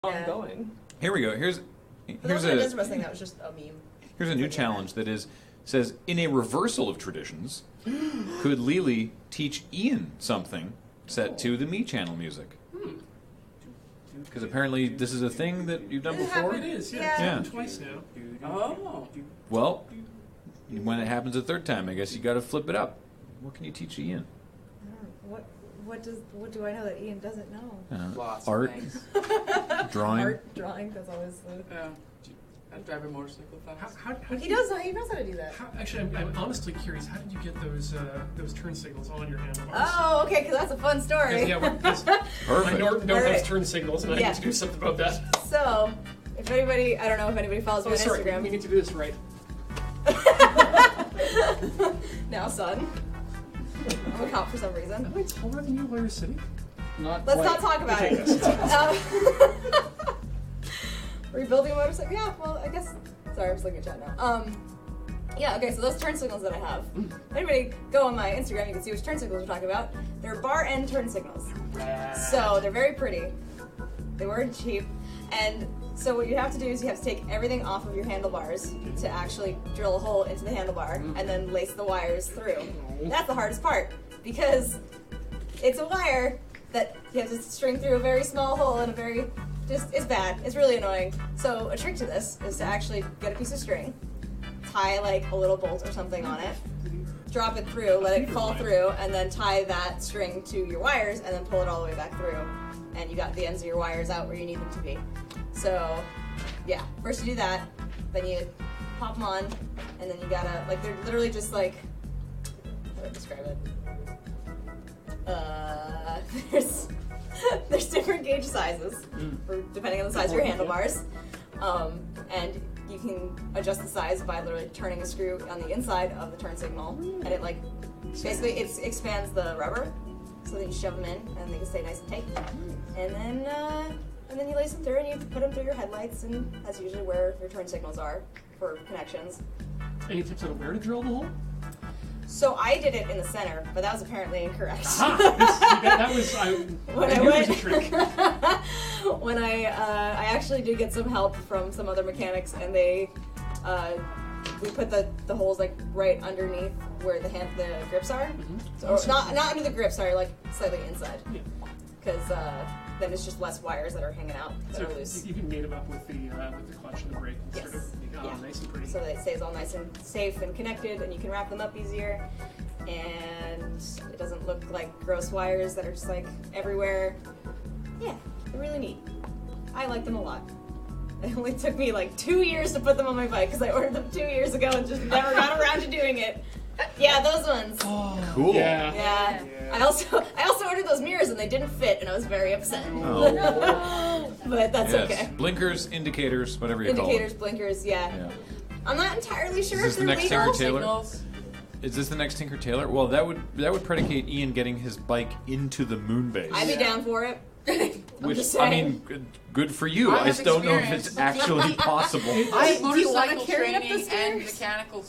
ongoing. Here we go. Here's a Desmos thing that was just a meme. Here's a new challenge that says in a reversal of traditions, could Leelee teach Ian something set to the Me Channel music? Because apparently this is a thing that you've done before. It is, yeah. Yeah. It's happened twice now. Oh. Well, when it happens a third time, I guess you got to flip it up. What can you teach Ian? What do I know that Ian doesn't know? Lots art, of things. drawing. Art, drawing. That's always the. Yeah. I drive a motorcycle fast. How He knows how to do that. Actually, I'm honestly curious. How did you get those turn signals on your handlebars? Oh, okay, because that's a fun story. Yeah, Perfect. my Norton All has right. turn signals, and I Yeah. need to do something about that. So, if anybody, I don't know if anybody follows me on sorry, Instagram. we need to do this right. Now, son. I'm a cop for some reason. Am I taller than you, Layer City? Not Let's quite. not talk about it. Rebuilding a motorcycle? Yeah, well, I guess. Sorry, I'm just looking at chat now. Yeah, okay, so those turn signals that I have. If anybody go on my Instagram, you can see which turn signals we're talking about. They're bar end turn signals. So they're very pretty. They weren't cheap. And so what you have to do is you have to take everything off of your handlebars to actually drill a hole into the handlebar and then lace the wires through. That's the hardest part because it's a wire that you have to string through a very small hole in a very, it's bad. It's really annoying. So a trick to this is to actually get a piece of string, tie like a little bolt or something on it, drop it through, let it fall through, and then tie that string to your wires and then pull it all the way back through. And you got the ends of your wires out where you need them to be. So, yeah, first you do that, then you pop them on, and then you gotta, like, they're literally just like, how do I describe it? There's different gauge sizes, depending on the size of your handlebars, and you can adjust the size by literally turning a screw on the inside of the turn signal, and it, like, basically it expands the rubber, so then you shove them in, and they can stay nice and tight, and then you lace them through, and you put them through your headlights, and that's usually where your turn signals are for connections. Any tips on where to drill the hole? So I did it in the center, but that was apparently incorrect. That was a trick. When I actually did get some help from some other mechanics, and we put the holes like right underneath where the grips are. So, or not under the grips, sorry, like slightly inside. Because then it's just less wires that are hanging out that are loose. You can mate them up with the clutch and the brake and sort of nice and pretty. So that it stays all nice and safe and connected, and you can wrap them up easier. And it doesn't look like gross wires that are just like everywhere. Yeah, they're really neat. I like them a lot. It only took me like 2 years to put them on my bike because I ordered them 2 years ago and just never got around to doing it. Yeah, those ones. Oh, cool. Yeah. I also ordered those mirrors and they didn't fit, and I was very upset. Oh. But that's okay. Blinkers, indicators, whatever you call them. Indicators, blinkers, yeah. I'm not entirely sure Is this if the they're next legal. Tinker Tailor? Signals. Is this the next Tinker Tailor? Well, that would predicate Ian getting his bike into the moon base. I'd be down for it. Which, just I saying. mean, good for you. I I have just don't know if experience. it's actually possible. I have Do you wanna motorcycle carry it up the training and stairs? mechanical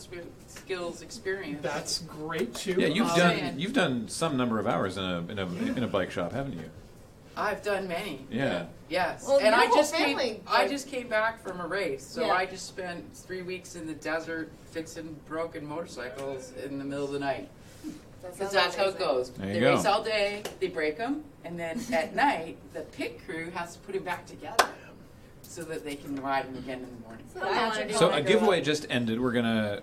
skills experience. That's great too. Yeah, man. you've done some number of hours in a bike shop, haven't you? I've done many. Yeah. Yes. Well, and your I whole just family, I like- just came back from a race, so Yeah. I just spent 3 weeks in the desert fixing broken motorcycles in the middle of the night. Because that's how it goes. There you They go. race all day, they break them, and then at night, the pit crew has to put them back together so that they can ride them again in the morning. That's what I wanna do So when I a grow giveaway up. just ended. We're gonna